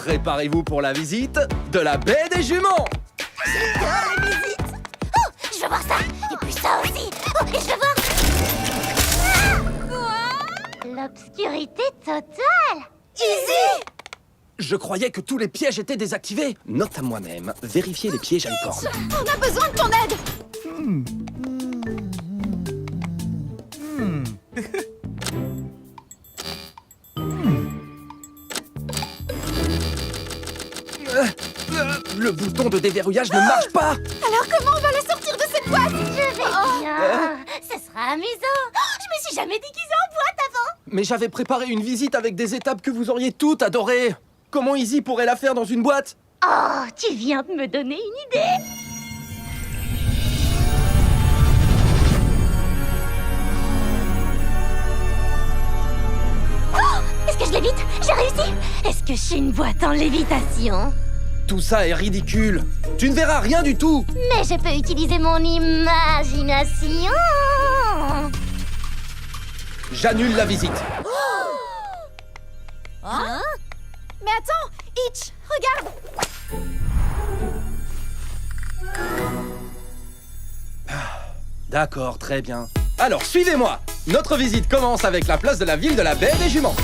Préparez-vous pour la visite de la baie des juments. J'adore les visites. Oh, je veux voir ça. Et puis ça aussi. Oh, et je veux voir... L'obscurité totale. Easy. Je croyais que tous les pièges étaient désactivés. Note à moi-même, vérifier les pièges à licorne. On a besoin de ton aide. Le bouton de déverrouillage ne marche pas. Alors comment on va la sortir de cette boîte? Je vais bien. Ce sera amusant. Je me suis jamais déguisée en boîte avant. Mais j'avais préparé une visite avec des étapes que vous auriez toutes adorées. Comment Izzy pourrait la faire dans une boîte? Oh, tu viens de me donner une idée. Oh, est-ce que je lévite? J'ai réussi. Est-ce que je suis une boîte en lévitation? Tout ça est ridicule. Tu ne verras rien du tout. Mais je peux utiliser mon imagination. J'annule la visite. Hein? Mais attends, Itch, regarde. D'accord, très bien. Alors, suivez-moi. Notre visite commence avec la place de la ville de la baie des juments.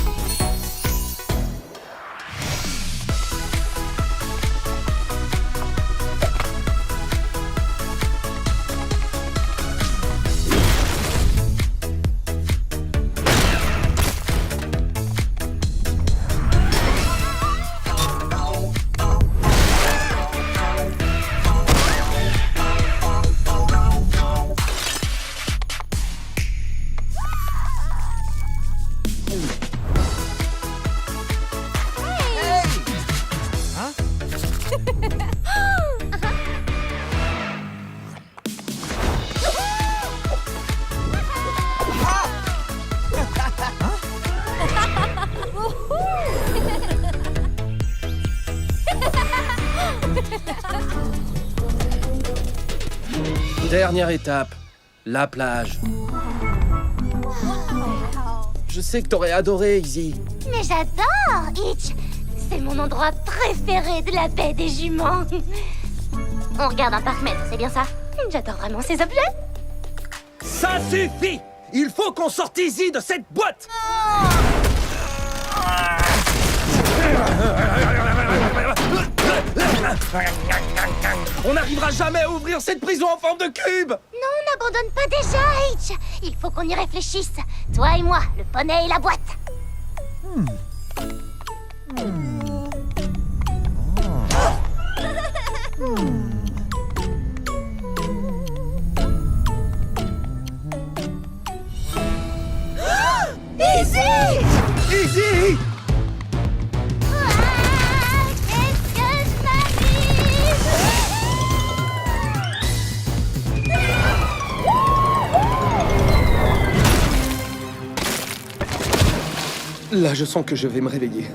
Dernière étape, la plage. Je sais que t'aurais adoré, Izzy. Mais j'adore, Itch. C'est mon endroit préféré de la baie des juments. On regarde un parc-mètre, c'est bien ça? J'adore vraiment ces objets. Ça suffit! Il faut qu'on sorte Izzy de cette boîte! On n'arrivera jamais à ouvrir cette prison en forme de cube! Non, on n'abandonne pas déjà, Itch. Il faut qu'on y réfléchisse. Toi et moi, le poney et la boîte. Easy! Izzy! Qu'est-ce que je m'amuse! Là, je sens que je vais me réveiller.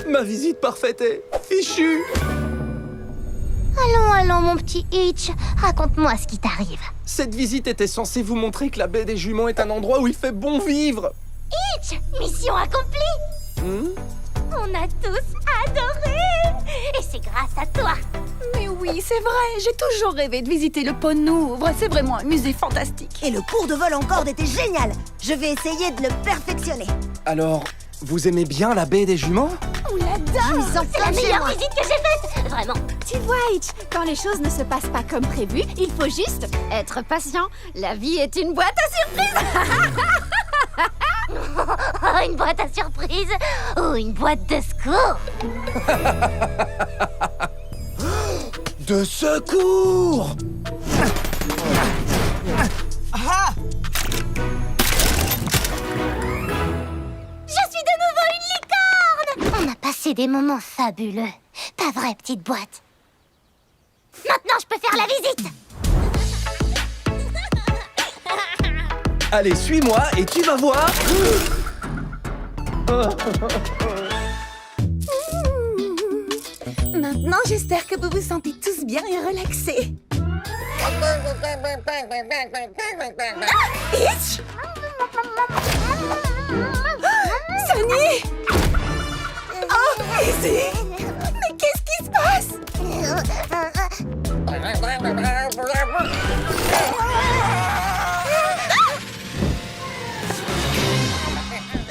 Ma visite parfaite est fichue! Allons, mon petit Itch. Raconte-moi ce qui t'arrive. Cette visite était censée vous montrer que la baie des juments est un endroit où il fait bon vivre. Itch, mission accomplie. On a tous adoré. Et c'est grâce à toi. Mais oui, c'est vrai, j'ai toujours rêvé de visiter le Pont Nouvre. C'est vraiment un musée fantastique. Et le cours de vol en corde était génial. Je vais essayer de le perfectionner. Alors, vous aimez bien la baie des juments? On l'adore. C'est la meilleure visite que j'ai faite. Vraiment. Tu vois, Itch, quand les choses ne se passent pas comme prévu, il faut juste être patient. La vie est une boîte à surprise. Oh, une boîte à surprise. Ou une boîte de secours. De secours! Je suis de nouveau une licorne. On a passé des moments fabuleux. Pas vrai, petite boîte? Maintenant, je peux faire la visite. Allez, suis-moi et tu vas voir. Maintenant, j'espère que vous vous sentez tous bien et relaxés. Itch! Sunny! Zig, mais qu'est-ce qui se passe?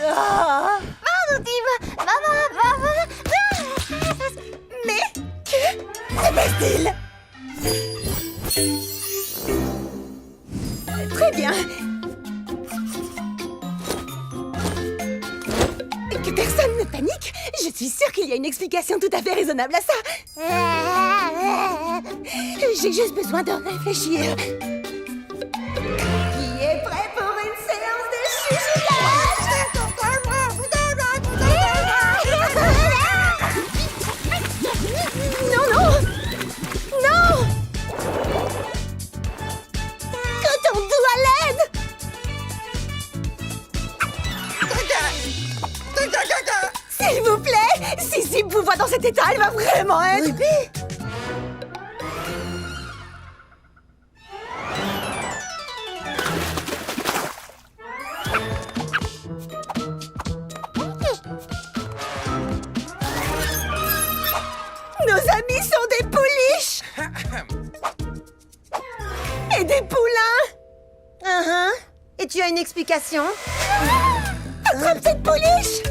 Ah. Mais que se passe-t-il? Très bien. Que personne ne panique. Je suis sûre qu'il y a une explication tout à fait raisonnable à ça. J'ai juste besoin de réfléchir. Qui est prêt pour une séance de chuchotage? Non, non! Non! Coton doux à l'aide! S'il vous plaît! Si Zip vous voit dans cet état, elle va vraiment être... Ruby! Nos amis sont des pouliches! Et des poulains! Et tu as une explication? Attrape cette pouliche!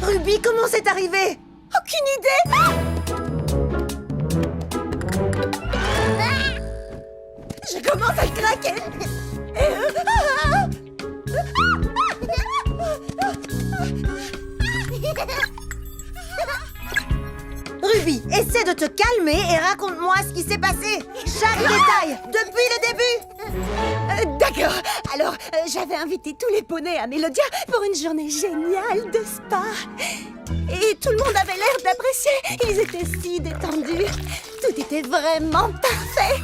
Ruby, comment c'est arrivé? Aucune idée! Je commence à craquer! Ruby, essaie de te calmer et raconte-moi ce qui s'est passé. Chaque détail, depuis le début. D'accord. Alors, j'avais invité tous les poneys à Mélodia pour une journée géniale de spa. Et tout le monde avait l'air d'apprécier. Ils étaient si détendus. Tout était vraiment parfait.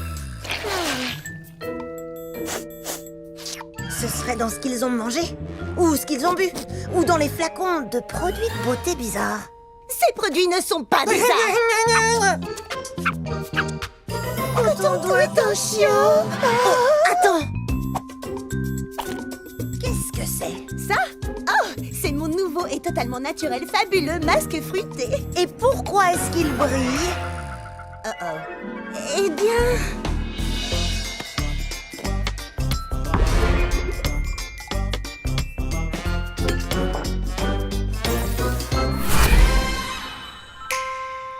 Ce serait dans ce qu'ils ont mangé, ou ce qu'ils ont bu, ou dans les flacons de produits de beauté bizarres. Ces produits ne sont pas bizarres. Coton doux est un chiot. Oh, attends. Qu'est-ce que c'est? Ça? Oh, c'est mon nouveau et totalement naturel fabuleux masque fruité. Et pourquoi est-ce qu'il brille? Eh bien...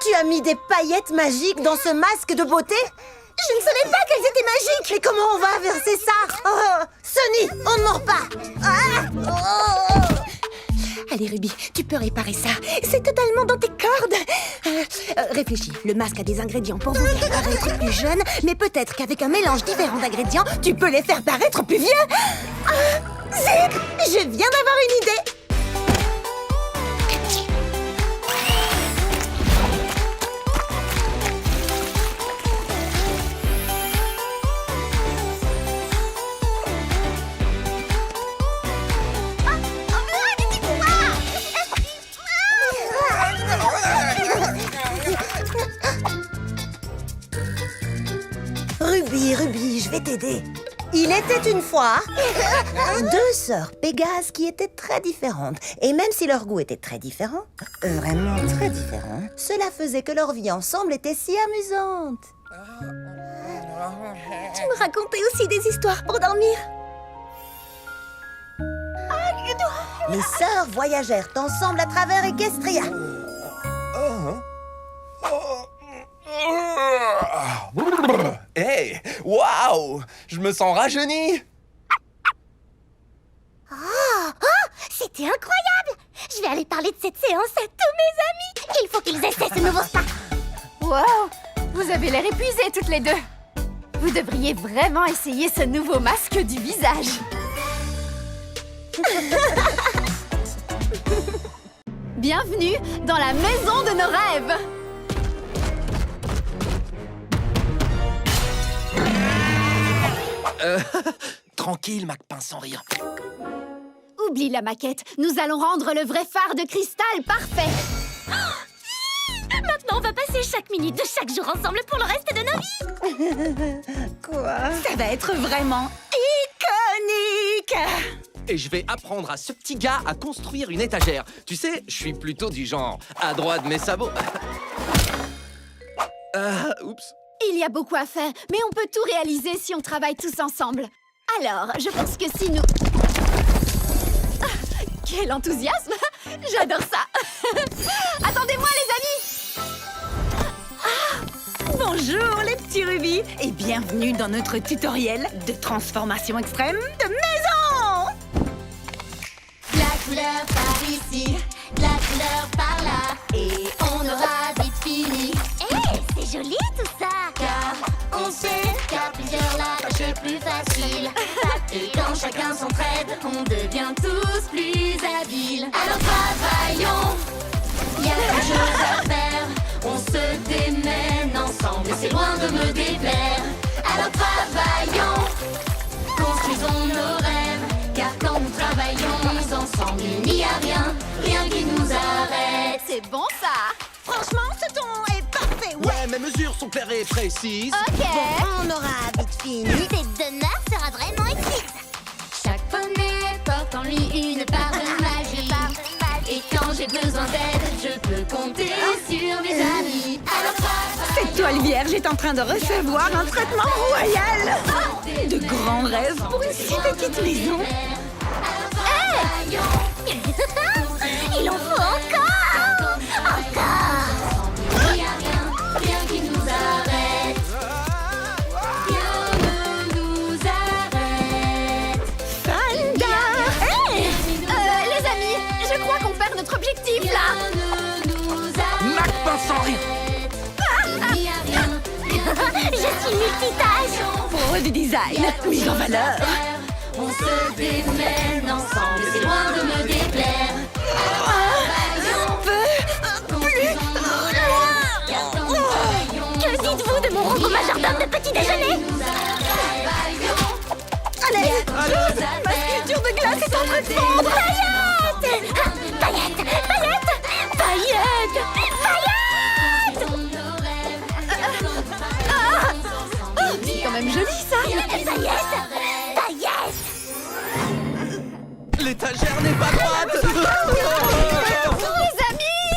Tu as mis des paillettes magiques dans ce masque de beauté? Je ne savais pas qu'elles étaient magiques! Mais comment on va inverser ça? Oh, Sunny, on ne mord pas! Ah, oh. Allez, Ruby, tu peux réparer ça. C'est totalement dans tes cordes. Réfléchis, le masque a des ingrédients pour vous faire paraître plus jeune, mais peut-être qu'avec un mélange différent d'ingrédients, tu peux les faire paraître plus vieux. Zip, je viens d'avoir une idée. Ruby, je vais t'aider. Il était une fois deux sœurs Pégase qui étaient très différentes. Et même si leur goût était très différent, vraiment très différent, cela faisait que leur vie ensemble était si amusante. Tu me racontais aussi des histoires pour dormir. Les sœurs voyagèrent ensemble à travers Equestria. Hey, waouh, je me sens rajeuni. C'était incroyable! Je vais aller parler de cette séance à tous mes amis! Il faut qu'ils essaient ce nouveau spa! Wow! Vous avez l'air épuisées toutes les deux. Vous devriez vraiment essayer ce nouveau masque du visage. Bienvenue dans la maison de nos rêves. Tranquille, Macpin, sans rire. Oublie la maquette, nous allons rendre le vrai phare de cristal parfait. Maintenant, on va passer chaque minute de chaque jour ensemble pour le reste de nos vies. Quoi? Ça va être vraiment iconique! Et je vais apprendre à ce petit gars à construire une étagère. Tu sais, je suis plutôt du genre à droite mes sabots. Oups. Il y a beaucoup à faire, mais on peut tout réaliser si on travaille tous ensemble. Alors, je pense que si nous... Ah, quel enthousiasme! J'adore ça! Attendez-moi, les amis! Bonjour les petits rubis et bienvenue dans notre tutoriel de transformation extrême de maison! De la couleur par ici, de la couleur par là, et on aura vite fini. C'est joli tout ça! Car on sait qu'à plusieurs la tâche est plus facile. Et quand chacun s'entraide, on devient tous plus habiles. Alors travaillons, il y a plein de choses à faire. On se démène ensemble, et c'est loin de me déplaire. Alors travaillons, construisons nos rêves. Car quand nous travaillons ensemble, il n'y a rien qui nous arrête. C'est bon, ça! Franchement, ce ton est parfait, ouais! Ouais, mes mesures sont claires et précises. Ok! On aura vite fini. Cette demeure sera vraiment exquise. Chaque poney porte en lui une part de magie. Et quand j'ai besoin d'aide, je peux compter sur mes amis. Alors Cette toile vierge est en train de recevoir un traitement royal! De grands rêves pour une si petite maison! il en faut encore! Encore! Il n'y a rien qui nous arrête. Rien ne nous arrête. Panda! Les amis, je crois qu'on perd notre objectif, là! Rien ne nous arrête. Mac sans rire. Il n'y a rien Je suis multitâche. Pro du design, mise en valeur! On se démène ensemble, c'est loin de me déplaire. Que dites-vous de mon rôle majordome de petit déjeuner? Allez! Ma sculpture de glace est en train de fondre! Paillettes! Paillettes! Paillettes! Paillettes! C'est quand même joli, ça! Paillettes! Paillettes! L'étagère n'est pas droite. Les amis!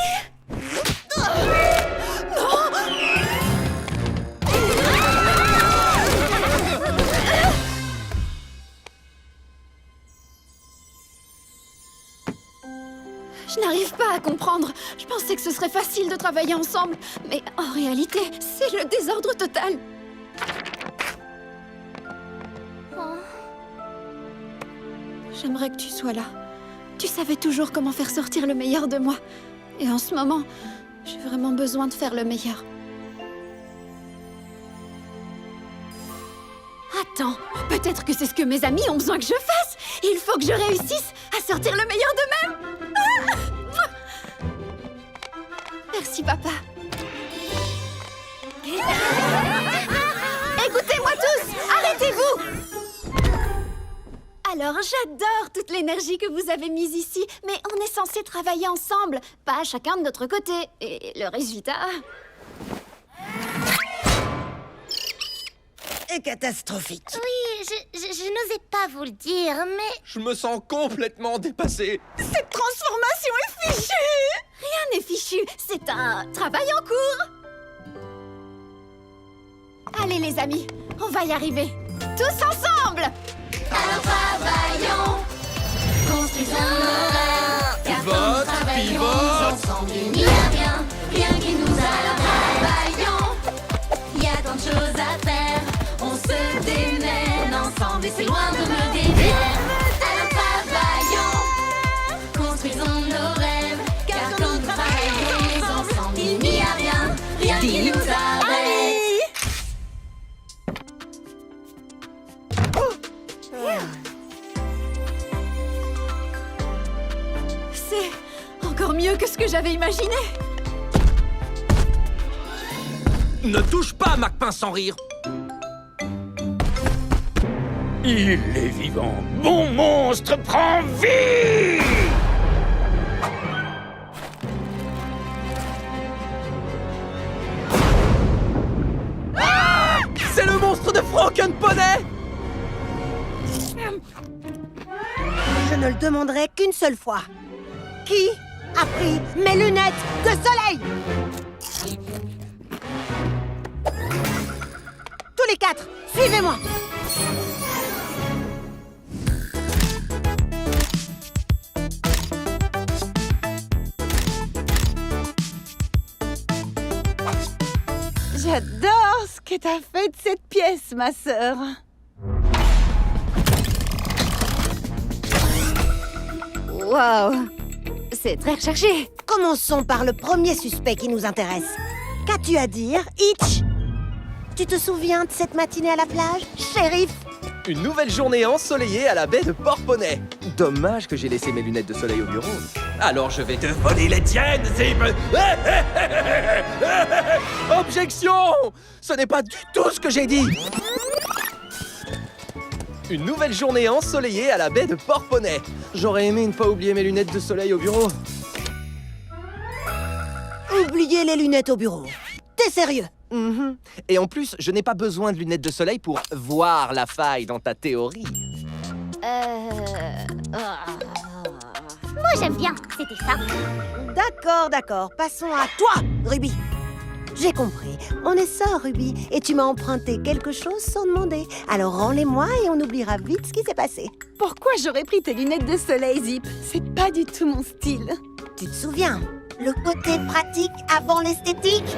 Je n'arrive pas à comprendre. Je pensais que ce serait facile de travailler ensemble. Mais en réalité, c'est le désordre total. J'aimerais que tu sois là. Tu savais toujours comment faire sortir le meilleur de moi. Et en ce moment, j'ai vraiment besoin de faire le meilleur. Attends, peut-être que c'est ce que mes amis ont besoin que je fasse. Il faut que je réussisse à sortir le meilleur d'eux-mêmes. Ah! Merci, papa. Écoutez-moi tous, arrêtez-vous! Alors, j'adore toute l'énergie que vous avez mise ici, mais on est censé travailler ensemble, pas chacun de notre côté. Et le résultat... Et catastrophique. Oui, je n'osais pas vous le dire, mais... Je me sens complètement dépassé. Cette transformation est fichue! Rien n'est fichu, c'est un travail en cours. Allez les amis, on va y arriver. Tous ensemble! Alors travaillons, construisons nos rêves. Car quand nous travaillons ensemble, il n'y a rien qui nous arrête. Travaillons, il y a tant de choses à faire. On se démène ensemble et c'est loin de me déplaire. Alors travaillons, construisons nos rêves. Car quand nous travaillons ensemble, il n'y a rien qui nous arrête. C'est encore mieux que ce que j'avais imaginé. Ne touche pas, Macpin sans rire. Il est vivant. Mon monstre prend vie! Broken Poney! Je ne le demanderai qu'une seule fois. Qui a pris mes lunettes de soleil? Tous les 4, suivez-moi. J'adore ce que t'as fait de cette pièce, ma sœur. Wow, c'est très recherché. Commençons par le premier suspect qui nous intéresse. Qu'as-tu à dire, Hitch? Tu te souviens de cette matinée à la plage, shérif? Une nouvelle journée ensoleillée à la baie de Port Poney. Dommage que j'ai laissé mes lunettes de soleil au bureau. Alors je vais te voler les tiennes, Zip. Objection! Ce n'est pas du tout ce que j'ai dit. Une nouvelle journée ensoleillée à la baie de Port Poney. J'aurais aimé ne pas oublier mes lunettes de soleil au bureau. Oubliez les lunettes au bureau. T'es sérieux? Et en plus, je n'ai pas besoin de lunettes de soleil pour voir la faille dans ta théorie. Moi j'aime bien, c'était ça. D'accord. Passons à toi, Ruby. J'ai compris. On est sœurs, Ruby, et tu m'as emprunté quelque chose sans demander. Alors rends-les-moi et on oubliera vite ce qui s'est passé. Pourquoi j'aurais pris tes lunettes de soleil, Zip? C'est pas du tout mon style. Tu te souviens? Le côté pratique avant l'esthétique?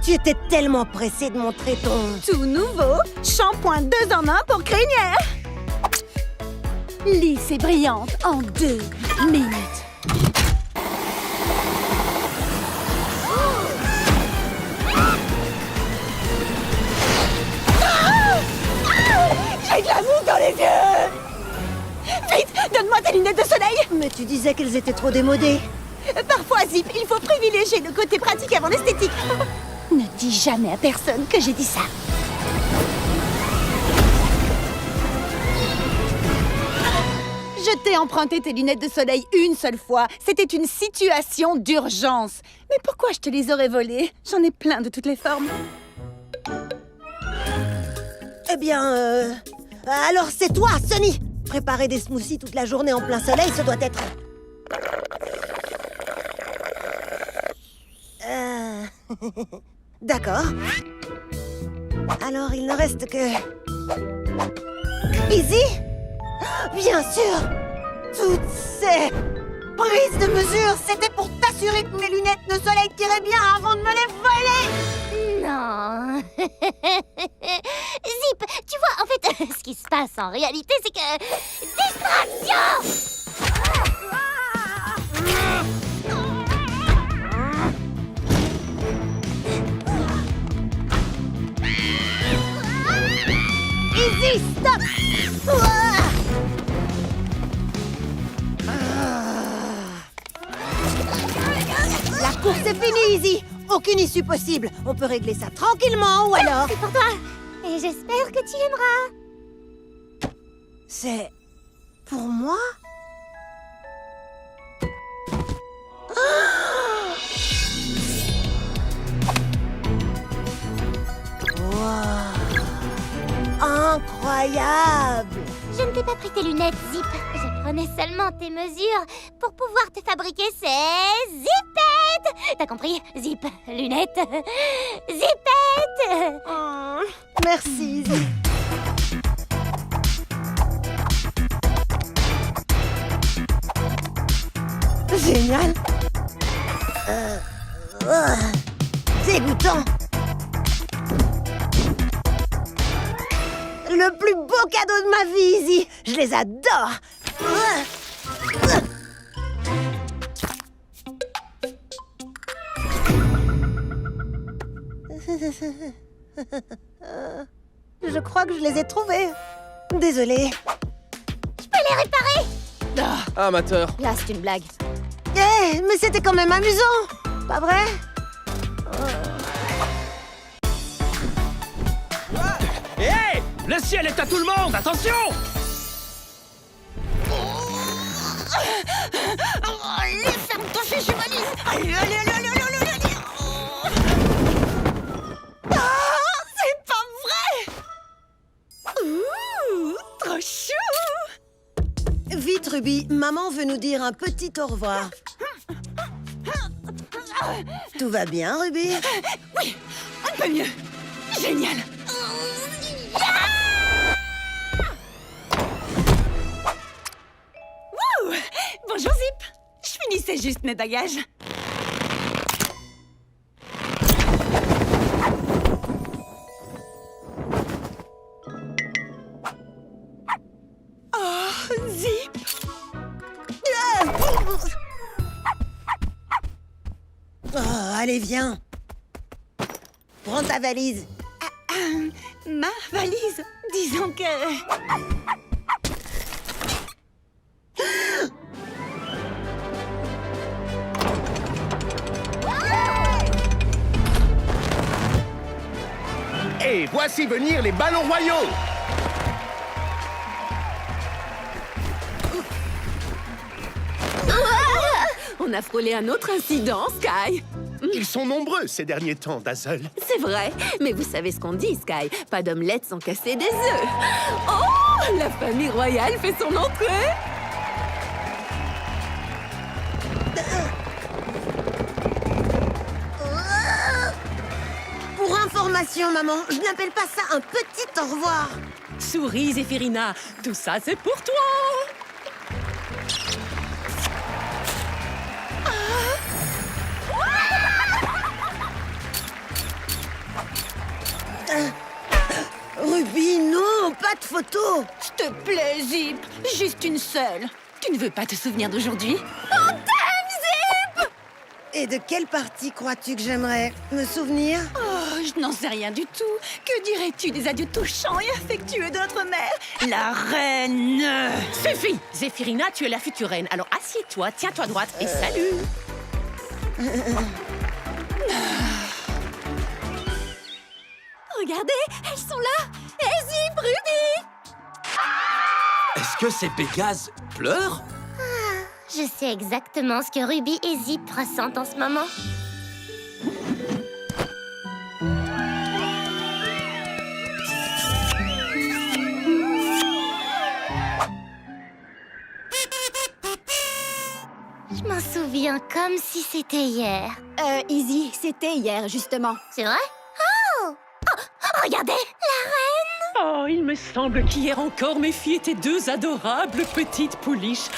Tu étais tellement pressée de montrer ton... Tout nouveau, shampoing 2 en 1 pour crinière. Lisse et brillante en 2 minutes. J'ai de la mousse dans les yeux! Vite, donne-moi tes lunettes de soleil! Mais tu disais qu'elles étaient trop démodées. Parfois, Zip, il faut privilégier le côté pratique avant l'esthétique. Ne dis jamais à personne que j'ai dit ça. Je t'ai emprunté tes lunettes de soleil une seule fois. C'était une situation d'urgence. Mais pourquoi je te les aurais volées? J'en ai plein de toutes les formes. Eh bien, alors c'est toi, Sunny. Préparer des smoothies toute la journée en plein soleil, ça doit être... D'accord. Alors, il ne reste que... Easy? Bien sûr. Toutes ces prises de mesure, c'était pour t'assurer que mes lunettes de soleil tiraient bien avant de me les voler. Non. Zip, tu vois, en fait, ce qui se passe en réalité, c'est que... Distraction! Easy, stop! La course est finie, Easy. Aucune issue possible. On peut régler ça tranquillement, ou alors... C'est pour toi. Et j'espère que tu aimeras. C'est... pour moi? Incroyable! Je ne t'ai pas pris tes lunettes, Zip. Je prenais seulement tes mesures pour pouvoir te fabriquer ces zipettes. T'as compris? Zip, lunettes, zipettes. Merci, Izzy. Génial! Dégoûtant! Le plus beau cadeau de ma vie, Izzy! Je les adore! Je crois que je les ai trouvés. Désolée. Je peux les réparer. Amateur. Là, c'est une blague. Eh, mais c'était quand même amusant, pas vrai? Hé! Le ciel est à tout le monde, attention! Allez, ferme ton fichu valise! Allez! Ah, c'est pas vrai! Ruby, maman veut nous dire un petit au revoir. Tout va bien, Ruby? Oui, un peu mieux. Génial. Wouh! Bonjour Zip. Je finissais juste mes bagages. Oh, Zip. Oh, allez, viens. Prends ta valise. Ma valise. Disons que... Et voici venir les ballons royaux! On a frôlé un autre incident, Sky. Ils sont nombreux ces derniers temps, Dazzle. C'est vrai, mais vous savez ce qu'on dit, Sky. Pas d'omelette sans casser des œufs. Oh, la famille royale fait son entrée. Pour information, maman, je n'appelle pas ça un petit au revoir. Souris, Zéphirina, tout ça c'est pour toi. Ruby, non, pas de photo. S'il te plaît, Zip. Juste une seule. Tu ne veux pas te souvenir d'aujourd'hui? Et de quelle partie crois-tu que j'aimerais me souvenir? Oh, je n'en sais rien du tout. Que dirais-tu des adieux touchants et affectueux de notre mère, la reine? Suffit, Zéphirina, tu es la future reine. Alors assieds-toi, tiens-toi droite et salut. Regardez, elles sont là. Et Zip, Ruby. Est-ce que ces Pégases pleurent? Je sais exactement ce que Ruby et Zip ressentent en ce moment. Je m'en souviens comme si c'était hier. Izzy, c'était hier, justement. C'est vrai? Oh! Regardez! Oh, il me semble qu'hier encore, mes filles étaient deux adorables petites pouliches.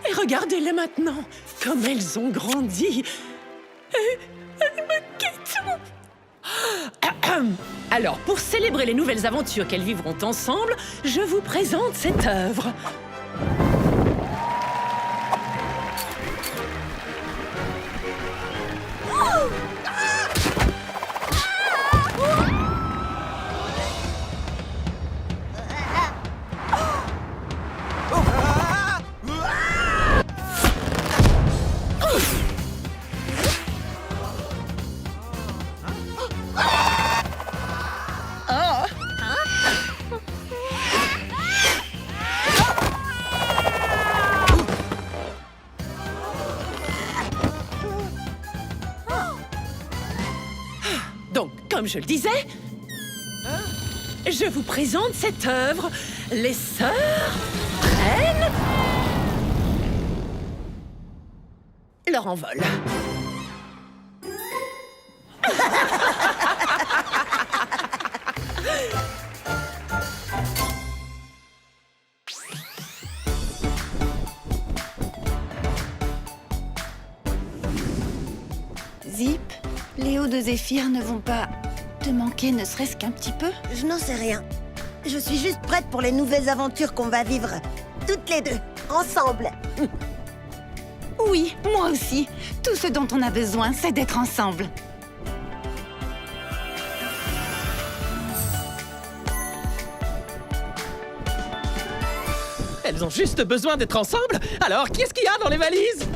Et regardez-les maintenant, comme elles ont grandi. Et elles me quittent. Alors, pour célébrer les nouvelles aventures qu'elles vivront ensemble, je vous présente cette œuvre. Donc, comme je le disais, je vous présente cette œuvre, Les Sœurs prennent leur envol. Zip, Léo de Zéphyr ne vont pas te manquer ne serait-ce qu'un petit peu? Je n'en sais rien. Je suis juste prête pour les nouvelles aventures qu'on va vivre. Toutes les deux, ensemble. Oui, moi aussi. Tout ce dont on a besoin, c'est d'être ensemble. Elles ont juste besoin d'être ensemble. Alors, qu'est-ce qu'il y a dans les valises?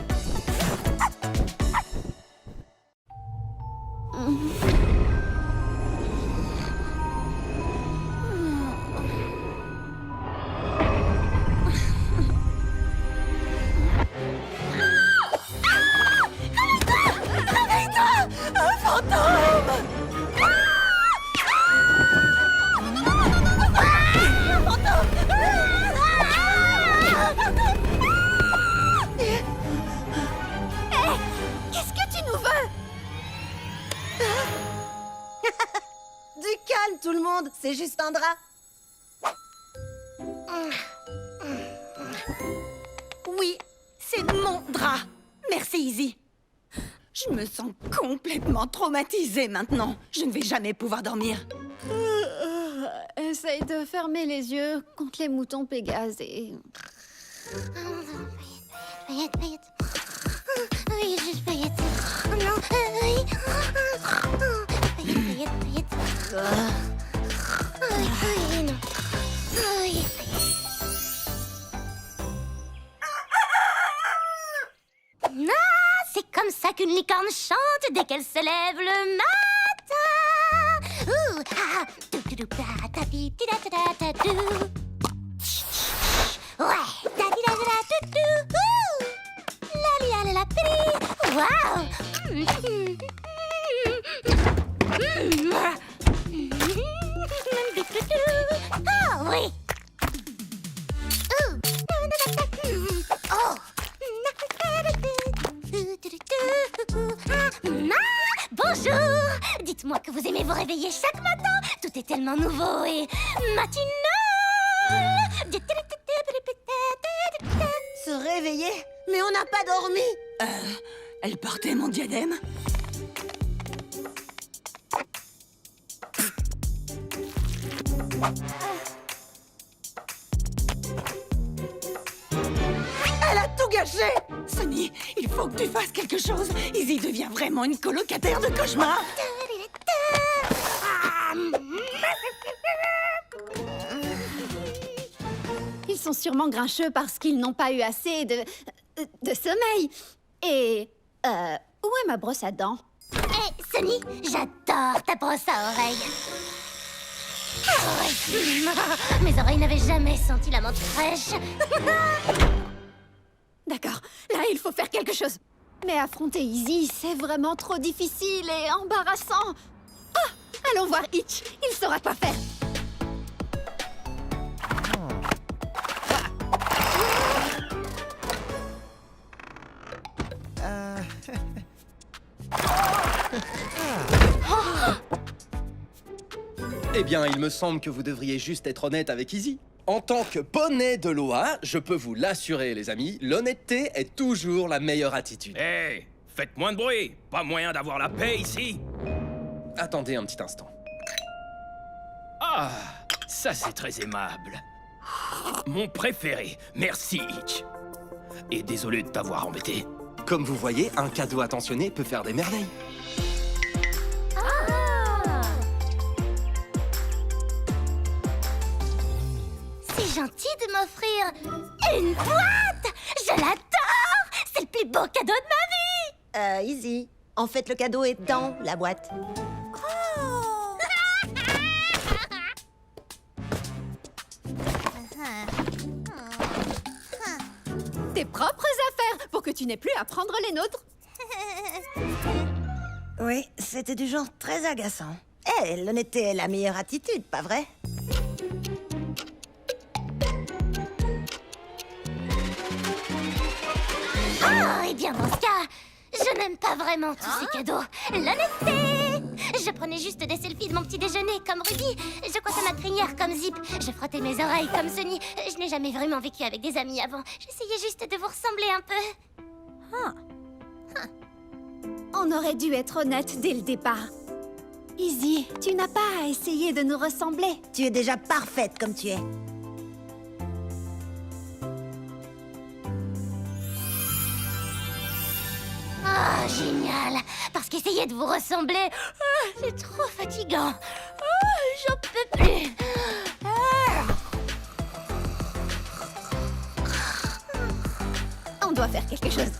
c'est juste un drap. Oui, c'est mon drap. Merci, Izzy. Je me sens complètement traumatisée maintenant. Je ne vais jamais pouvoir dormir. Essaye de fermer les yeux contre les moutons Pégase et... Paillettes, paillettes. Oui, juste paillettes. Oh non, oui. Paillettes, paillettes, paillettes. Oui, oui, non. Oui, paillettes. Ah, c'est comme ça qu'une licorne chante dès qu'elle se lève le matin. Ouh, ah, ouais, la li la la piri. Waouh. Ah oui. Oh. Bonjour. Dites-moi que vous aimez vous réveiller chaque matin. Tout est tellement nouveau et matinal. Se réveiller? Mais on n'a pas dormi. Elle portait mon diadème. Elle a tout gâché. Sonny, il faut que tu fasses quelque chose. Izzy devient vraiment une colocataire de cauchemar. Ils sont sûrement grincheux parce qu'ils n'ont pas eu assez de sommeil. Et... où est ma brosse à dents? Hé, Sonny, j'adore ta brosse à oreilles. Mes oreilles n'avaient jamais senti la menthe fraîche. D'accord, là il faut faire quelque chose. Mais affronter Izzy, c'est vraiment trop difficile et embarrassant. Ah, allons voir Hitch, il saura quoi faire. Eh bien, il me semble que vous devriez juste être honnête avec Izzy. En tant que poney de loi, je peux vous l'assurer, les amis, l'honnêteté est toujours la meilleure attitude. Hé, faites moins de bruit. Pas moyen d'avoir la paix ici. Attendez un petit instant. Ah, ça c'est très aimable. Mon préféré. Merci, Hitch. Et désolé de t'avoir embêté. Comme vous voyez, un cadeau attentionné peut faire des merveilles. C'est gentil de m'offrir une boîte. Je l'adore. C'est le plus beau cadeau de ma vie. Izzy. En fait, le cadeau est dans la boîte. Tes propres affaires pour que tu n'aies plus à prendre les nôtres. Oui, c'était du genre très agaçant. Eh, l'honnêteté est la meilleure attitude, pas vrai? Oh, et bien dans ce cas, je n'aime pas vraiment tous ces cadeaux. L'honnêteté. Je prenais juste des selfies de mon petit déjeuner comme Ruby. Je coiffais ma crinière comme Zip. Je frottais mes oreilles comme Sonny. Je n'ai jamais vraiment vécu avec des amis avant. J'essayais juste de vous ressembler un peu. On aurait dû être honnête dès le départ. Izzy, tu n'as pas à essayer de nous ressembler. Tu es déjà parfaite comme tu es. Oh, génial. Parce qu'essayer de vous ressembler, c'est trop fatigant. Oh, j'en peux plus. On doit faire quelque chose.